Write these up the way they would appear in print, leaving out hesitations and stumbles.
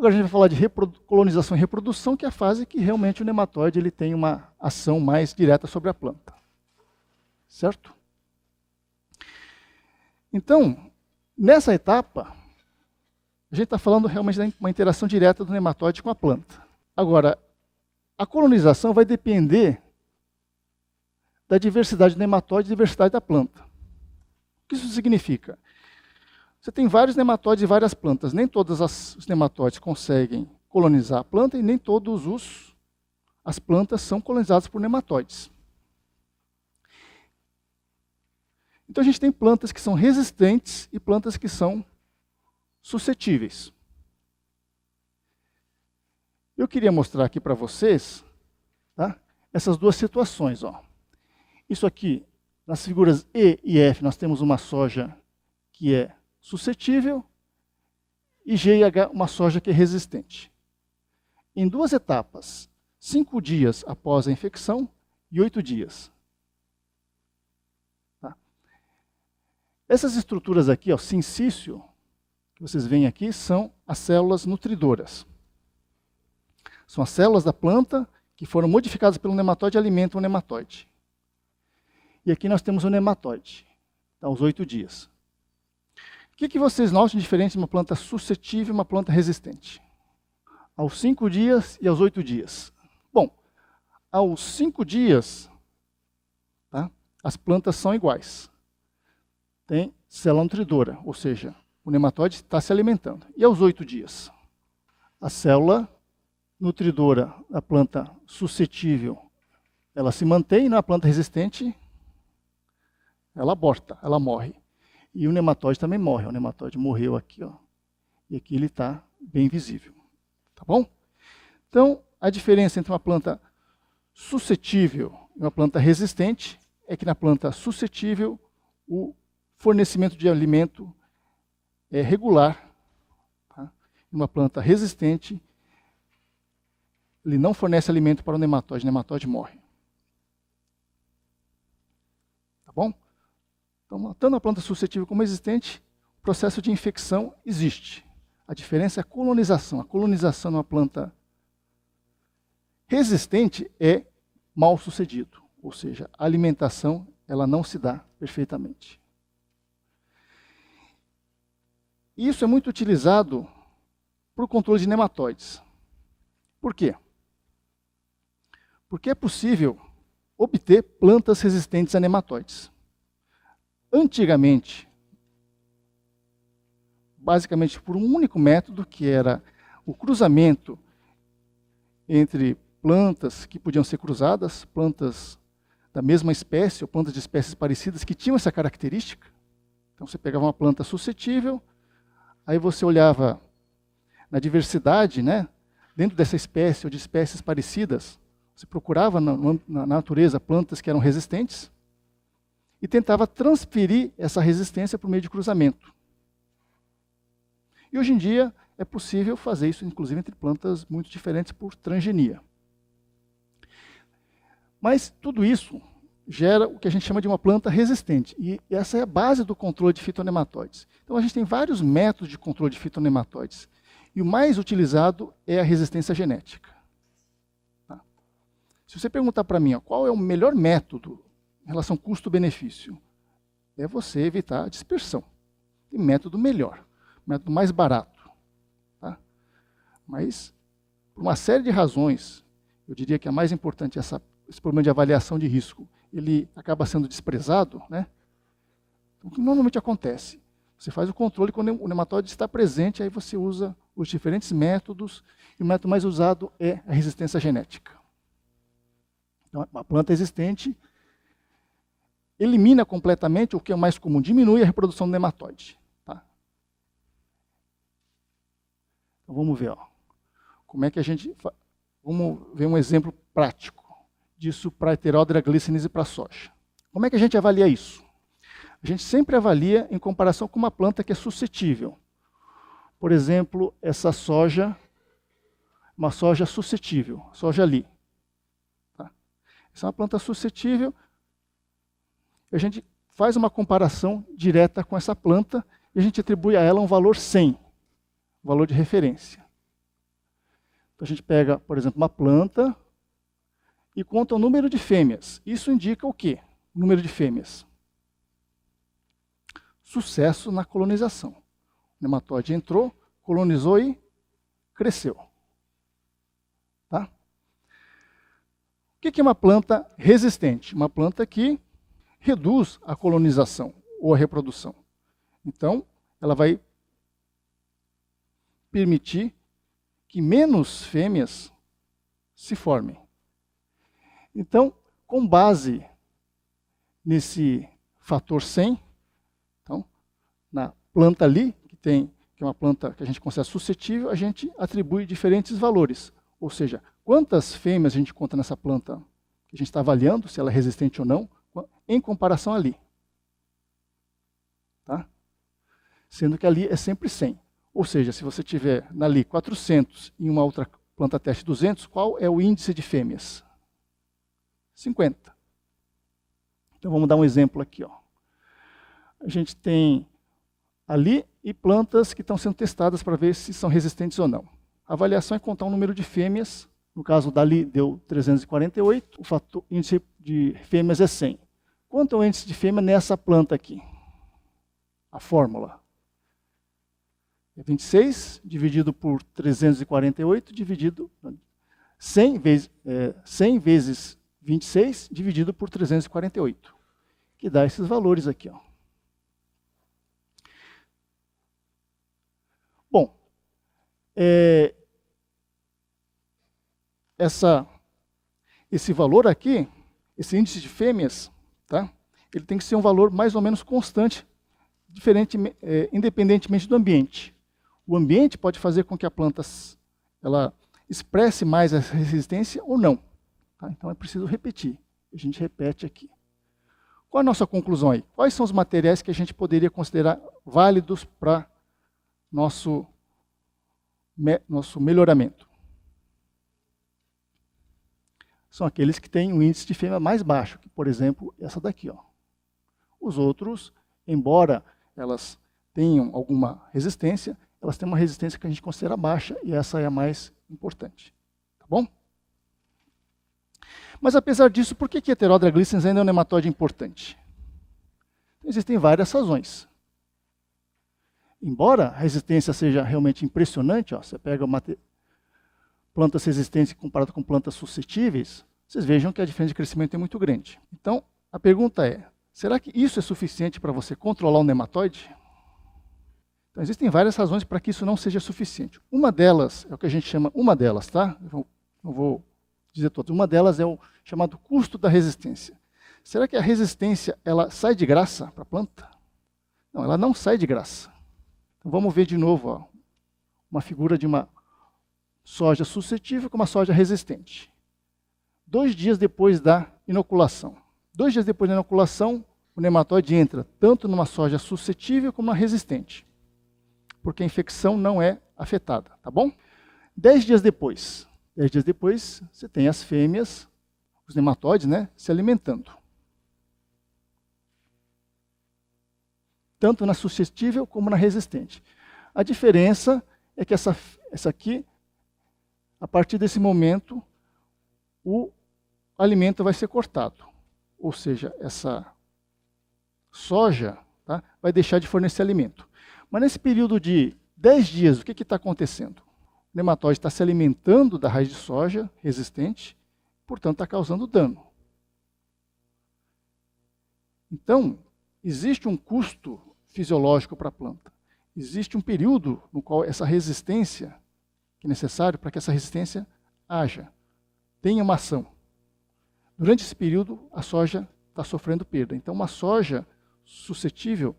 Agora a gente vai falar de colonização e reprodução, que é a fase que realmente o nematóide ele tem uma ação mais direta sobre a planta. Certo? Então, nessa etapa, a gente está falando realmente de uma interação direta do nematóide com a planta. Agora, a colonização vai depender da diversidade do nematóide e diversidade da planta. O que isso significa? Você tem vários nematóides e várias plantas. Nem todos os nematóides conseguem colonizar a planta e nem todas as plantas são colonizadas por nematóides. Então a gente tem plantas que são resistentes e plantas que são suscetíveis. Eu queria mostrar aqui para vocês, tá, essas duas situações. Ó. Isso aqui, nas figuras E e F, nós temos uma soja que é suscetível e G e H, uma soja que é resistente. Em duas etapas, 5 dias após a infecção e 8 dias. Tá? Essas estruturas aqui, ó, sincício, que vocês veem aqui, são as células nutridoras. São as células da planta que foram modificadas pelo nematóide e alimentam o nematóide. E aqui nós temos o nematóide, tá, aos 8 dias. O que vocês notam de diferente de uma planta suscetível e uma planta resistente? Aos 5 dias e aos 8 dias. Bom, aos 5 dias, tá, as plantas são iguais. Tem célula nutridora, ou seja, o nematóide está se alimentando. E aos 8 dias? A célula nutridora da planta suscetível, ela se mantém, na planta resistente, ela aborta, ela morre. E o nematóide também morre. O nematóide morreu aqui, ó, e aqui ele está bem visível. Tá bom? Então, a diferença entre uma planta suscetível e uma planta resistente é que na planta suscetível o fornecimento de alimento é regular. Tá? Uma planta resistente, ele não fornece alimento para o nematóide morre. Tá bom? Então, tanto a planta suscetível como resistente, o processo de infecção existe. A diferença é a colonização. A colonização numa planta resistente é mal sucedido, ou seja, a alimentação ela não se dá perfeitamente. Isso é muito utilizado para o controle de nematóides. Por quê? Porque é possível obter plantas resistentes a nematóides. Antigamente, basicamente por um único método, que era o cruzamento entre plantas que podiam ser cruzadas, plantas da mesma espécie ou plantas de espécies parecidas que tinham essa característica. Então você pegava uma planta suscetível, aí você olhava na diversidade, né, dentro dessa espécie ou de espécies parecidas, você procurava na natureza plantas que eram resistentes, e tentava transferir essa resistência por meio de cruzamento. E hoje em dia é possível fazer isso, inclusive entre plantas muito diferentes por transgenia. Mas tudo isso gera o que a gente chama de uma planta resistente. E essa é a base do controle de fitonematóides. Então a gente tem vários métodos de controle de fitonematóides. E o mais utilizado é a resistência genética. Tá? Se você perguntar para mim, ó, qual é o melhor método em relação custo-benefício, é você evitar a dispersão. Tem método melhor, método mais barato. Tá? Mas, por uma série de razões, eu diria que a mais importante é esse problema de avaliação de risco. Ele acaba sendo desprezado, né? Então, o que normalmente acontece? Você faz o controle quando o nematóide está presente, aí você usa os diferentes métodos, e o método mais usado é a resistência genética. Então, a planta existente elimina completamente o que é mais comum, diminui a reprodução do nematóide. Tá? Então vamos ver, ó, como é que a gente... Vamos ver um exemplo prático disso para a Heterodera glycinis e para a soja. Como é que a gente avalia isso? A gente sempre avalia em comparação com uma planta que é suscetível. Por exemplo, essa soja, uma soja suscetível, soja ali. Tá? Essa é uma planta suscetível. A gente faz uma comparação direta com essa planta e a gente atribui a ela um valor 100, valor de referência. Então a gente pega, por exemplo, uma planta e conta o número de fêmeas. Isso indica o quê? O número de fêmeas. Sucesso na colonização. O nematóide entrou, colonizou e cresceu. Tá? O que é uma planta resistente? Uma planta que reduz a colonização ou a reprodução. Então, ela vai permitir que menos fêmeas se formem. Então, com base nesse fator 100, então, na planta ali, que é uma planta que a gente considera suscetível, a gente atribui diferentes valores. Ou seja, quantas fêmeas a gente conta nessa planta que a gente está avaliando, se ela é resistente ou não, em comparação ali. Tá? Sendo que ali é sempre 100. Ou seja, se você tiver ali 400 e uma outra planta teste 200, qual é o índice de fêmeas? 50. Então vamos dar um exemplo aqui. Ó. A gente tem ali e plantas que estão sendo testadas para ver se são resistentes ou não. A avaliação é contar um número de fêmeas. No caso dali deu 348, o índice de fêmeas é 100. Quanto é o índice de fêmea nessa planta aqui? A fórmula é 26 dividido por 348 dividido 100 vezes 26 dividido por 348, que dá esses valores aqui. Ó. Bom, esse valor aqui, esse índice de fêmeas, tá? Ele tem que ser um valor mais ou menos constante, independentemente do ambiente. O ambiente pode fazer com que a planta ela expresse mais essa resistência ou não. Tá? Então é preciso repetir. A gente repete aqui. Qual é a nossa conclusão aí? Quais são os materiais que a gente poderia considerar válidos para nosso melhoramento? São aqueles que têm um índice de fêmea mais baixo, que, por exemplo, essa daqui. Ó. Os outros, embora elas tenham alguma resistência, elas têm uma resistência que a gente considera baixa, e essa é a mais importante. Tá bom? Mas apesar disso, por que Heterodra glicens ainda é um nematóide importante? Existem várias razões. Embora a resistência seja realmente impressionante, ó, você pega plantas resistentes comparado com plantas suscetíveis, vocês vejam que a diferença de crescimento é muito grande. Então, a pergunta é, será que isso é suficiente para você controlar o nematóide? Então, existem várias razões para que isso não seja suficiente. Uma delas é o que a gente chama, tá? Não vou dizer todas. Uma delas é o chamado custo da resistência. Será que a resistência ela sai de graça para a planta? Não, ela não sai de graça. Então, vamos ver de novo ó, uma figura de uma soja suscetível com uma soja resistente. 2 dias depois da inoculação. 2 dias depois da inoculação, o nematóide entra tanto numa soja suscetível como na resistente, porque a infecção não é afetada, tá bom? 10 dias depois, você tem as fêmeas, os nematóides, né, se alimentando. Tanto na suscetível como na resistente. A diferença é que essa aqui, a partir desse momento, o alimento vai ser cortado. Ou seja, essa soja tá, vai deixar de fornecer alimento. Mas nesse período de 10 dias, o que está acontecendo? O nematóide está se alimentando da raiz de soja resistente, portanto está causando dano. Então, existe um custo fisiológico para a planta. Existe um período no qual essa resistência, que é necessário para que essa resistência haja, tenha uma ação. Durante esse período, a soja está sofrendo perda. Então, uma soja suscetível,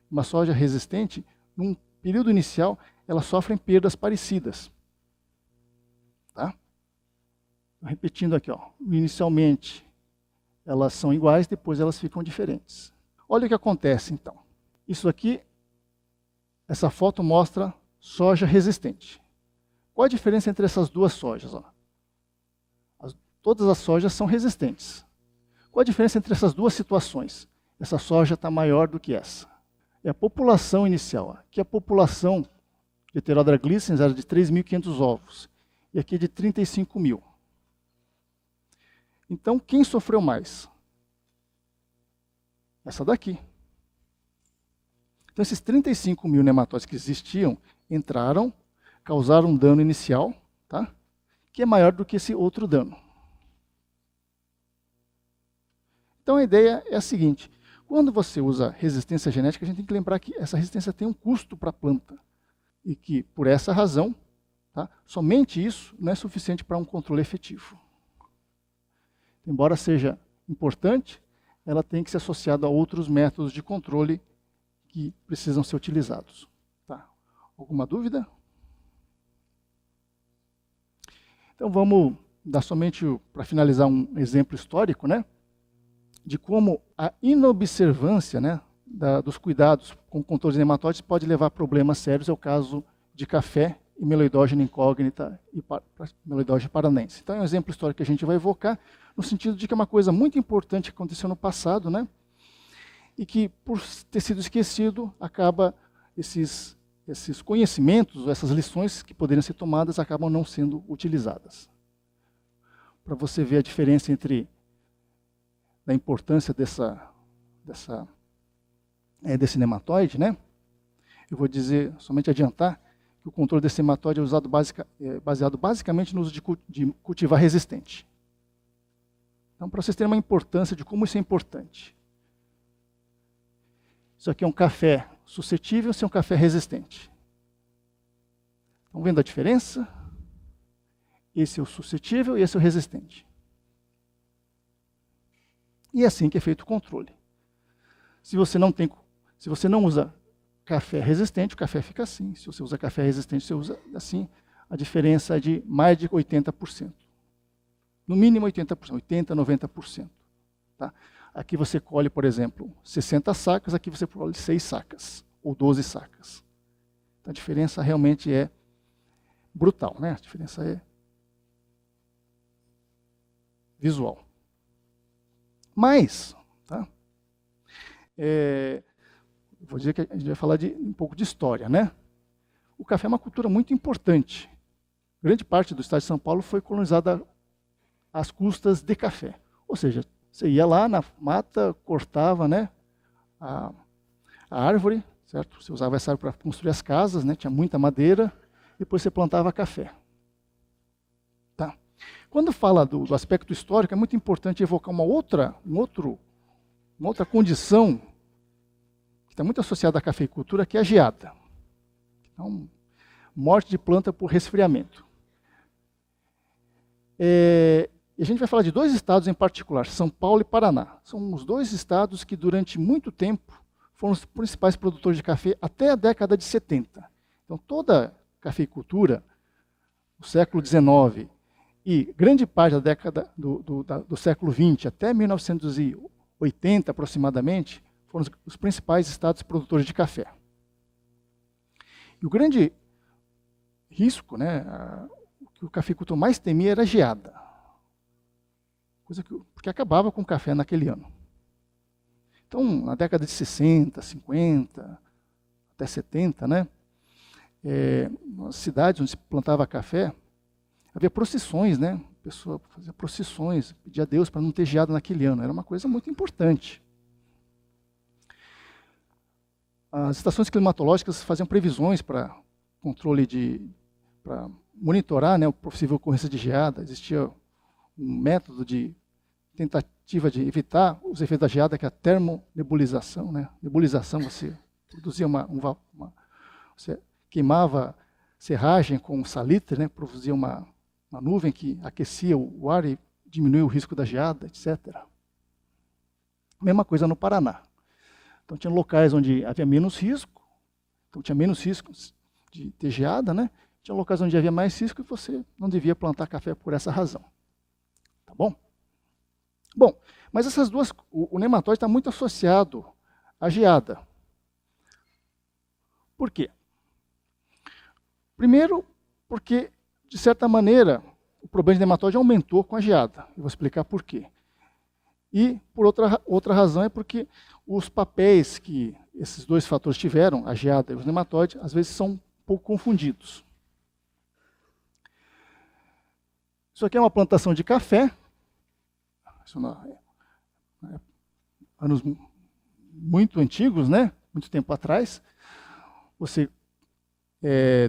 uma soja resistente, num período inicial, elas sofrem perdas parecidas. Tá? Repetindo aqui, ó, inicialmente elas são iguais, depois elas ficam diferentes. Olha o que acontece então. Isso aqui, essa foto mostra soja resistente. Qual a diferença entre essas duas sojas? Ó? Todas as sojas são resistentes. Qual a diferença entre essas duas situações? Essa soja está maior do que essa. É a população inicial. Aqui a população de Heterodra glicens era de 3.500 ovos. e aqui de 35 mil. Então, quem sofreu mais? Essa daqui. Então, esses 35 mil nematóides que existiam, entraram, causaram um dano inicial, tá? Que é maior do que esse outro dano. Então, a ideia é a seguinte: quando você usa resistência genética, a gente tem que lembrar que essa resistência tem um custo para a planta. E que, por essa razão, tá, somente isso não é suficiente para um controle efetivo. Embora seja importante, ela tem que ser associada a outros métodos de controle que precisam ser utilizados. Tá? Alguma dúvida? Então vamos dar somente, para finalizar, um exemplo histórico, né, de como a inobservância, né, dos cuidados com o controle de nematóides pode levar a problemas sérios. É o caso de café e meloidógena incógnita e meloidógena paranense. Então é um exemplo histórico que a gente vai evocar, no sentido de que é uma coisa muito importante que aconteceu no passado, né? E que, por ter sido esquecido, acaba esses conhecimentos, essas lições que poderiam ser tomadas, acabam não sendo utilizadas. Para você ver a diferença entre a importância desse nematóide, né? Eu vou dizer, somente adiantar, que o controle desse nematóide é usado baseado basicamente no uso de cultivar resistente. Então, para vocês terem uma importância de como isso é importante. Isso aqui é um café suscetível, esse é um café resistente. Estão vendo a diferença? Esse é o suscetível e esse é o resistente. E é assim que é feito o controle. Se você não usa café resistente, o café fica assim. Se você usa café resistente, você usa assim. A diferença é de mais de 80%. No mínimo 80%, 80%, 90%. Tá? Aqui você colhe, por exemplo, 60 sacas, aqui você colhe 6 sacas, ou 12 sacas. Então, a diferença realmente é brutal, né? A diferença é visual. Mas, tá? Vou dizer que a gente vai falar um pouco de história, né? O café é uma cultura muito importante. Grande parte do estado de São Paulo foi colonizada às custas de café. Ou seja, você ia lá na mata, cortava, né, a árvore, certo? Você usava essa árvore para construir as casas, né? Tinha muita madeira, depois você plantava café. Tá? Quando fala do aspecto histórico, é muito importante evocar uma outra condição que está muito associada à cafeicultura, que é a geada. Então, morte de planta por resfriamento. E a gente vai falar de 2 estados em particular, São Paulo e Paraná. São os 2 estados que durante muito tempo foram os principais produtores de café até a década de 70. Então toda a cafeicultura, do século XIX e grande parte da década do século XX até 1980 aproximadamente, foram os principais estados produtores de café. E o grande risco, né, o que o cafeicultor mais temia era a geada. Porque acabava com o café naquele ano. Então, na década de 60, 50, até 70, né, nas cidades onde se plantava café, havia procissões, né? A pessoa fazia procissões, pedia a Deus para não ter geada naquele ano. Era uma coisa muito importante. As estações climatológicas faziam previsões para controle para monitorar, né, a possível ocorrência de geada. Existia um método de tentativa de evitar os efeitos da geada, que é a termonebulização, né? Nebulização, você produzia você queimava serragem com salitre, né? Produzia uma nuvem que aquecia o ar e diminuía o risco da geada, etc. Mesma coisa no Paraná. Então tinha locais onde havia menos risco, então tinha menos risco de ter geada, né? Tinha locais onde havia mais risco e você não devia plantar café por essa razão. Tá bom? Bom, mas essas duas, o nematóide está muito associado à geada. Por quê? Primeiro, porque, de certa maneira, o problema de nematóide aumentou com a geada. Eu vou explicar por quê. E, por outra razão, é porque os papéis que esses 2 fatores tiveram, a geada e os nematóides, às vezes são um pouco confundidos. Isso aqui é uma plantação de café. Isso anos muito antigos, né? Muito tempo atrás. Você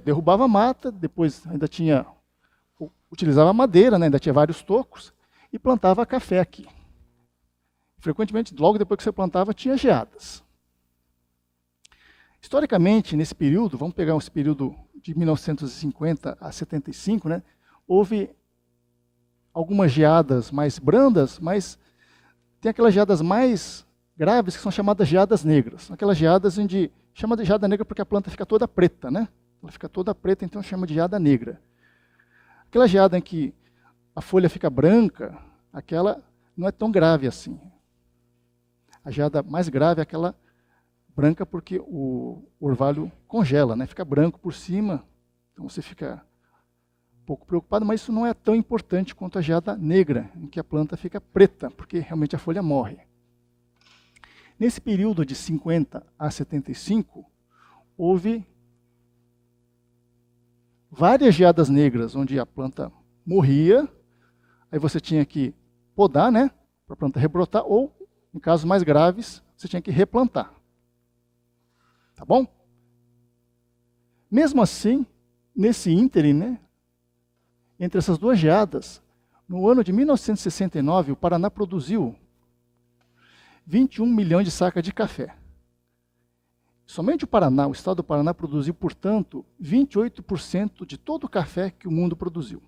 derrubava a mata, depois ainda utilizava madeira, né? Ainda tinha vários tocos, e plantava café aqui. Frequentemente, logo depois que você plantava, tinha geadas. Historicamente, nesse período, vamos pegar esse período de 1950 a 75, né? Houve algumas geadas mais brandas, mas tem aquelas geadas mais graves que são chamadas geadas negras. Aquelas geadas onde chama de geada negra porque a planta fica toda preta, né? Ela fica toda preta, então chama de geada negra. Aquela geada em que a folha fica branca, aquela não é tão grave assim. A geada mais grave é aquela branca porque o orvalho congela, né? Fica branco por cima, então você fica um pouco preocupado, mas isso não é tão importante quanto a geada negra, em que a planta fica preta, porque realmente a folha morre. Nesse período de 50 a 75, houve várias geadas negras, onde a planta morria, aí você tinha que podar, né, para a planta rebrotar, ou, em casos mais graves, você tinha que replantar. Tá bom? Mesmo assim, nesse ínterim, né, entre essas duas geadas, no ano de 1969, o Paraná produziu 21 milhões de sacas de café. Somente o Paraná, o estado do Paraná, produziu, portanto, 28% de todo o café que o mundo produziu.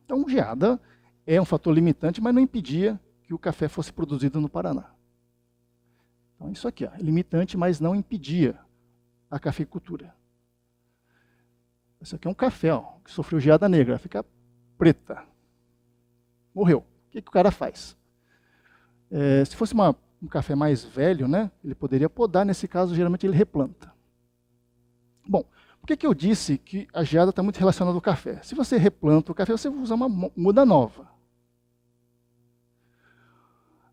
Então, geada é um fator limitante, mas não impedia que o café fosse produzido no Paraná. Então, isso aqui é limitante, mas não impedia a cafeicultura. Esse aqui é um café, ó, que sofreu geada negra, fica preta. Morreu. O que o cara faz? Se fosse um café mais velho, né, ele poderia podar, nesse caso, geralmente ele replanta. Bom, por que eu disse que a geada está muito relacionada ao café? Se você replanta o café, você usa uma muda nova.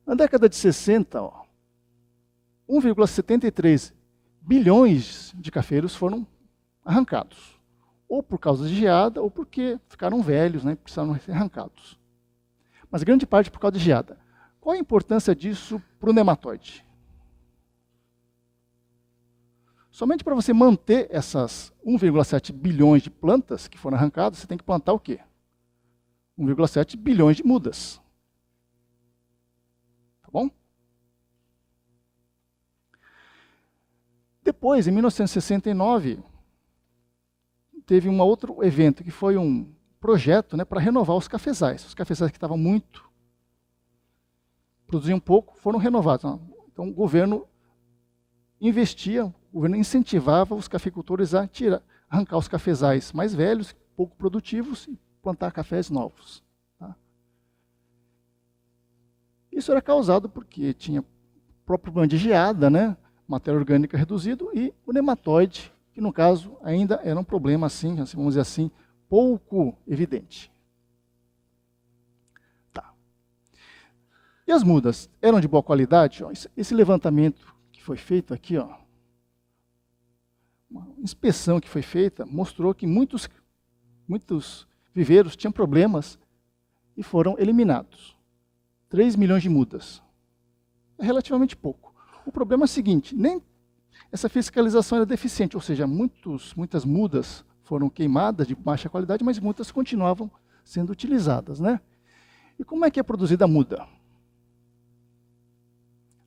Na década de 60, 1,73 bilhões de cafeiros foram arrancados. Ou por causa de geada, ou porque ficaram velhos, né, precisaram ser arrancados. Mas grande parte por causa de geada. Qual a importância disso para o nematóide? Somente para você manter essas 1,7 bilhões de plantas que foram arrancadas, você tem que plantar o quê? 1,7 bilhões de mudas. Tá bom? Depois, em 1969, teve um outro evento, que foi um projeto, né, para renovar os cafezais. Os cafezais que estavam produziam pouco, foram renovados. Então, o governo investia, o governo incentivava os cafeicultores a arrancar os cafezais mais velhos, pouco produtivos, e plantar cafés novos. Tá? Isso era causado porque tinha o próprio problema de geada, né, matéria orgânica reduzida, e o nematóide, que no caso ainda era um problema assim, vamos dizer assim, pouco evidente. E as mudas eram de boa qualidade? Esse levantamento que foi feito aqui, uma inspeção que foi feita, mostrou que muitos viveiros tinham problemas e foram eliminados. 3 milhões de mudas. É relativamente pouco. O problema é o seguinte, nem essa fiscalização era deficiente, ou seja, muitas mudas foram queimadas de baixa qualidade, mas muitas continuavam sendo utilizadas, né? E como é que é produzida a muda?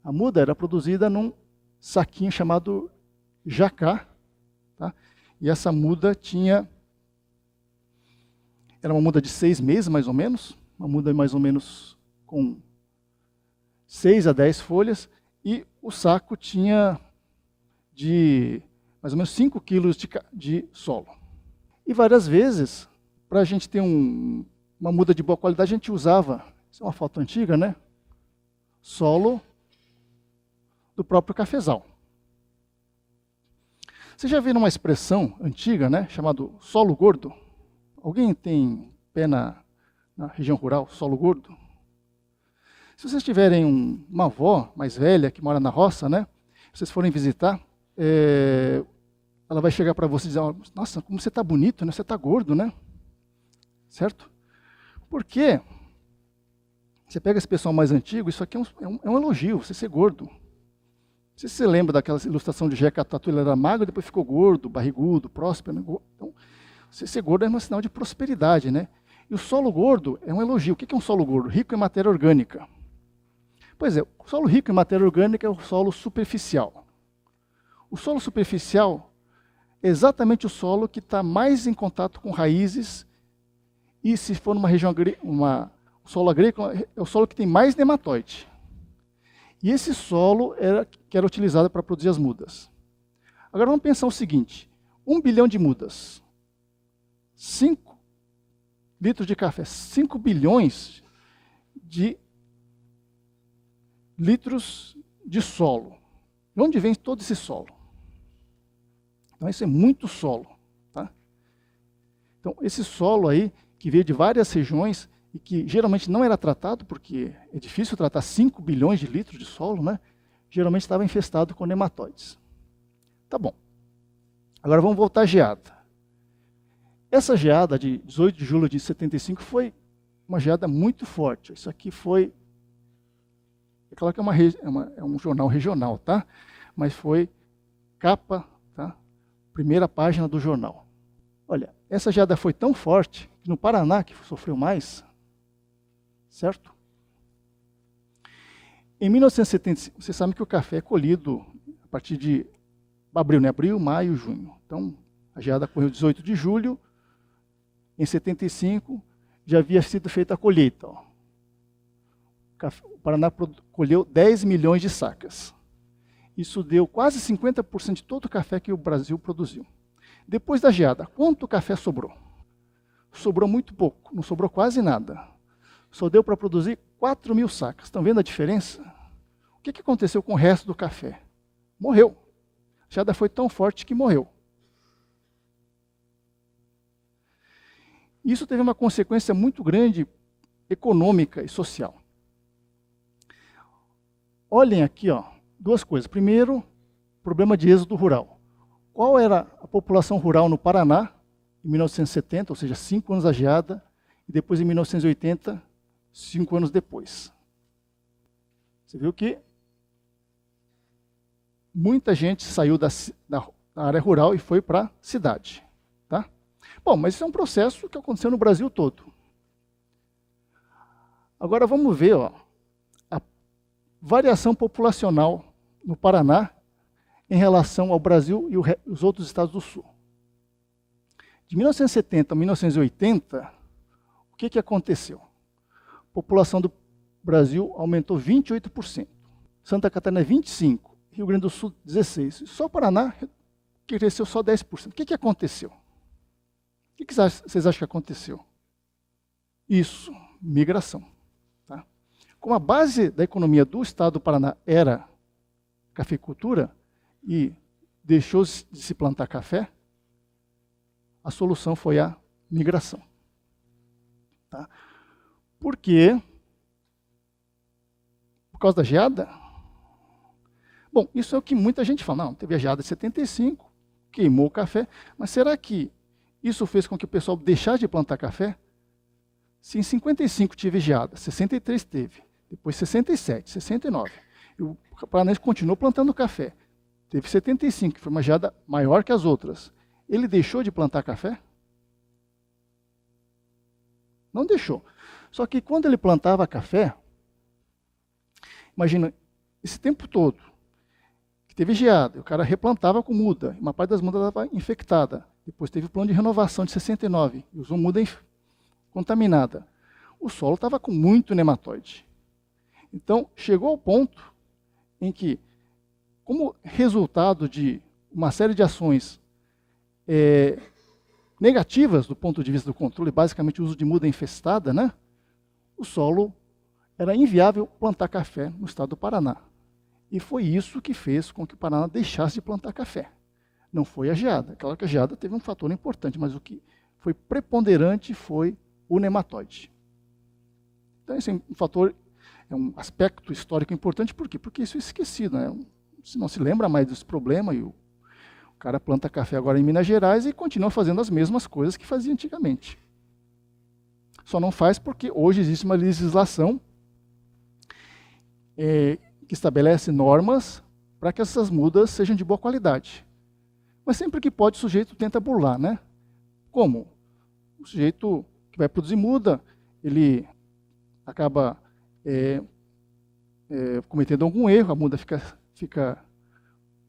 A muda era produzida num saquinho chamado jacá, tá? E essa muda era uma muda de 6 meses, mais ou menos, uma muda mais ou menos com 6 a 10 folhas, e o saco tinha de mais ou menos 5 quilos de solo. E várias vezes, para a gente ter uma muda de boa qualidade, a gente usava, isso é uma foto antiga, né? Solo do próprio cafezal. Vocês já viram uma expressão antiga, né, chamada solo gordo? Alguém tem pé na região rural, solo gordo? Se vocês tiverem uma avó mais velha que mora na roça, né, se vocês forem visitar, ela vai chegar para você e dizer, nossa, como você está bonito, né? Você está gordo, né? certo? Porque você pega esse pessoal mais antigo, isso aqui é um elogio, você ser gordo. Não sei se você lembra daquela ilustração de Jeca Tatu, ele era magro, depois ficou gordo, barrigudo, próspero. Então, você ser gordo é um sinal de prosperidade, né? E o solo gordo é um elogio. O que é um solo gordo? Rico em matéria orgânica. Pois é, o solo rico em matéria orgânica é o solo superficial. O solo superficial é exatamente o solo que está mais em contato com raízes, e se for numa região o solo agrícola, é o solo que tem mais nematóide. E esse solo que era utilizado para produzir as mudas. Agora vamos pensar o seguinte, 1 bilhão de mudas, 5 litros de café, 5 bilhões de litros de solo. De onde vem todo esse solo? Então isso é muito solo. Tá? Então esse solo aí, que veio de várias regiões, e que geralmente não era tratado, porque é difícil tratar 5 bilhões de litros de solo, né? Geralmente estava infestado com nematóides. Tá bom. Agora vamos voltar à geada. Essa geada de 18 de julho de 75 foi uma geada muito forte. Isso aqui foi... É claro que é um jornal regional, tá? Mas foi capa, tá? Primeira página do jornal. Olha, essa geada foi tão forte que no Paraná, que sofreu mais, certo? Em 1975, você sabe que o café é colhido a partir de abril, né? Abril, maio, junho. Então, a geada ocorreu 18 de julho. Em 75, já havia sido feita a colheita. Ó. O Paraná colheu 10 milhões de sacas. Isso deu quase 50% de todo o café que o Brasil produziu. Depois da geada, quanto café sobrou? Sobrou muito pouco, não sobrou quase nada. Só deu para produzir 4 mil sacas. Estão vendo a diferença? O que aconteceu com o resto do café? Morreu. A geada foi tão forte que morreu. Isso teve uma consequência muito grande econômica e social. Olhem aqui, ó, duas coisas. Primeiro, problema de êxodo rural. Qual era a população rural no Paraná em 1970, ou seja, 5 anos da geada, e depois em 1980, 5 anos depois? Você viu que muita gente saiu da área rural e foi para a cidade. Tá? Bom, mas isso é um processo que aconteceu no Brasil todo. Agora vamos ver, ó, a variação populacional no Paraná em relação ao Brasil e os outros estados do Sul. De 1970 a 1980, o que aconteceu? A população do Brasil aumentou 28%, Santa Catarina 25%, Rio Grande do Sul 16%, só o Paraná cresceu só 10%. O que aconteceu? O que vocês acham que aconteceu? Isso, migração. Tá? Como a base da economia do estado do Paraná era cafeicultura e deixou de se plantar café, a solução foi a migração. Tá? Por quê? Por causa da geada? Bom, isso é o que muita gente fala. Não, teve a geada de 75, queimou o café, mas será que isso fez com que o pessoal deixasse de plantar café? Se em 55 tive geada, 63 teve, depois 67, 69, e o paranaense continuou plantando café. Teve 75, que foi uma geada maior que as outras. Ele deixou de plantar café? Não deixou. Só que quando ele plantava café, imagina, esse tempo todo, que teve geada, o cara replantava com muda, uma parte das mudas estava infectada. Depois teve o plano de renovação de 69, e usou muda contaminada. O solo estava com muito nematóide. Então, chegou ao ponto em que, como resultado de uma série de ações negativas do ponto de vista do controle, basicamente o uso de muda infestada, né? O solo era inviável plantar café no estado do Paraná. E foi isso que fez com que o Paraná deixasse de plantar café. Não foi a geada. Claro que a geada teve um fator importante, mas o que foi preponderante foi o nematóide. Então, esse é um fator, é um aspecto histórico importante, por quê? Porque isso é esquecido, né? Se não se lembra mais desse problema, e o cara planta café agora em Minas Gerais e continua fazendo as mesmas coisas que fazia antigamente. Só não faz porque hoje existe uma legislação que estabelece normas para que essas mudas sejam de boa qualidade. Mas sempre que pode, o sujeito tenta burlar, né? Como? O sujeito que vai produzir muda, ele acaba cometendo algum erro, a muda fica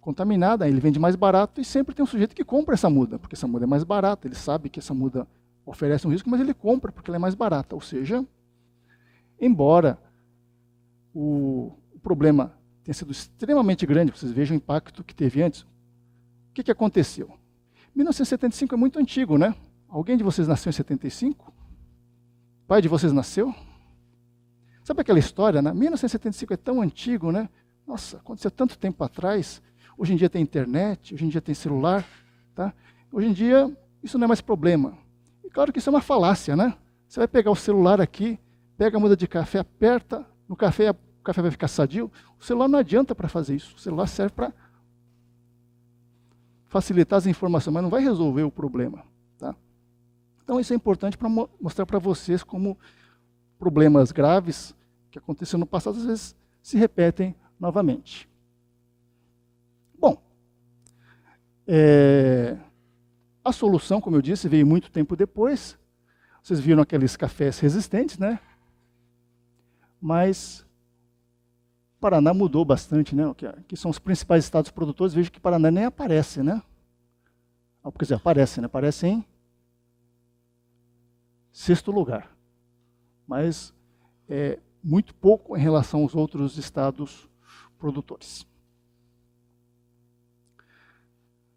contaminada, ele vende mais barato e sempre tem um sujeito que compra essa muda, porque essa muda é mais barata, ele sabe que essa muda oferece um risco, mas ele compra porque ela é mais barata. Ou seja, embora o problema tenha sido extremamente grande, vocês vejam o impacto que teve antes, o que aconteceu? 1975 é muito antigo, né? Alguém de vocês nasceu em 75? O pai de vocês nasceu? Sabe aquela história, né? 1975 é tão antigo, né? Nossa, aconteceu tanto tempo atrás. Hoje em dia tem internet, hoje em dia tem celular, tá? Hoje em dia isso não é mais problema. E claro que isso é uma falácia, né? Você vai pegar o celular aqui, pega a muda de café, aperta no café, o café vai ficar sadio. O celular não adianta para fazer isso. O celular serve para facilitar as informações, mas não vai resolver o problema, tá? Então isso é importante para mostrar para vocês como problemas graves que aconteceram no passado às vezes se repetem novamente. Bom, a solução, como eu disse, veio muito tempo depois. Vocês viram aqueles cafés resistentes, né? Mas Paraná mudou bastante, né? Que são os principais estados produtores. Vejo que Paraná nem aparece, né? Quer dizer, aparece, né? Aparece em 6º lugar. Mas muito pouco em relação aos outros estados produtores.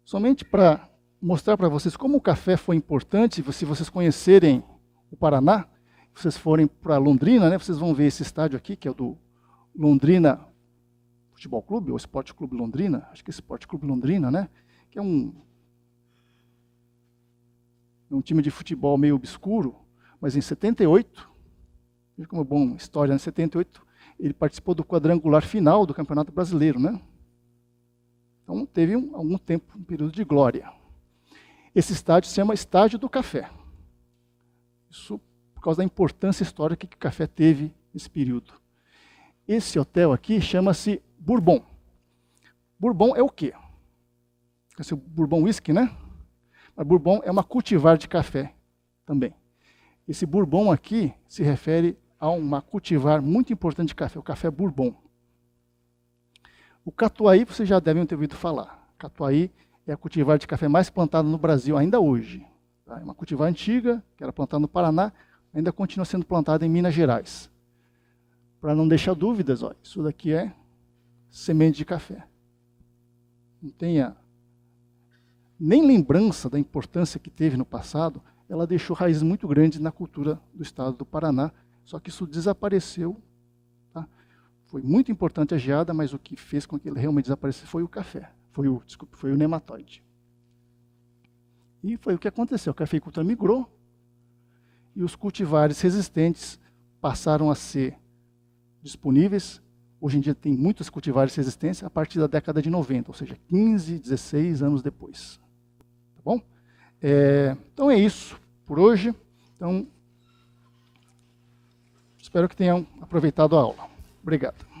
Somente para mostrar para vocês como o café foi importante, se vocês conhecerem o Paraná, se vocês forem para Londrina, né, vocês vão ver esse estádio aqui, que é o do Londrina Futebol Clube, ou Esporte Clube Londrina, acho que é Esporte Clube Londrina, né, que é um time de futebol meio obscuro, mas em 78, veja como é bom história, em 78, ele participou do quadrangular final do Campeonato Brasileiro, né? Então teve algum tempo, um período de glória. Esse estádio se chama Estádio do Café. Isso por causa da importância histórica que o café teve nesse período. Esse hotel aqui chama-se Bourbon. Bourbon é o quê? Esse é o Bourbon Whisky, né? Mas Bourbon é uma cultivar de café também. Esse Bourbon aqui se refere a uma cultivar muito importante de café, o café Bourbon. O Catuai, vocês já devem ter ouvido falar. Catuai é a cultivar de café mais plantada no Brasil ainda hoje. Tá? É uma cultivar antiga, que era plantada no Paraná, ainda continua sendo plantada em Minas Gerais. Para não deixar dúvidas, ó, isso daqui é semente de café. Não tenha nem lembrança da importância que teve no passado, ela deixou raízes muito grandes na cultura do estado do Paraná, só que isso desapareceu. Tá? Foi muito importante a geada, mas o que fez com que ele realmente desaparecesse foi o café, foi o nematóide. E foi o que aconteceu, a cafeicultura migrou e os cultivares resistentes passaram a ser disponíveis. Hoje em dia tem muitos cultivares resistentes a partir da década de 90, ou seja, 15, 16 anos depois. Tá bom? Então é isso por hoje. Então, espero que tenham aproveitado a aula. Obrigado.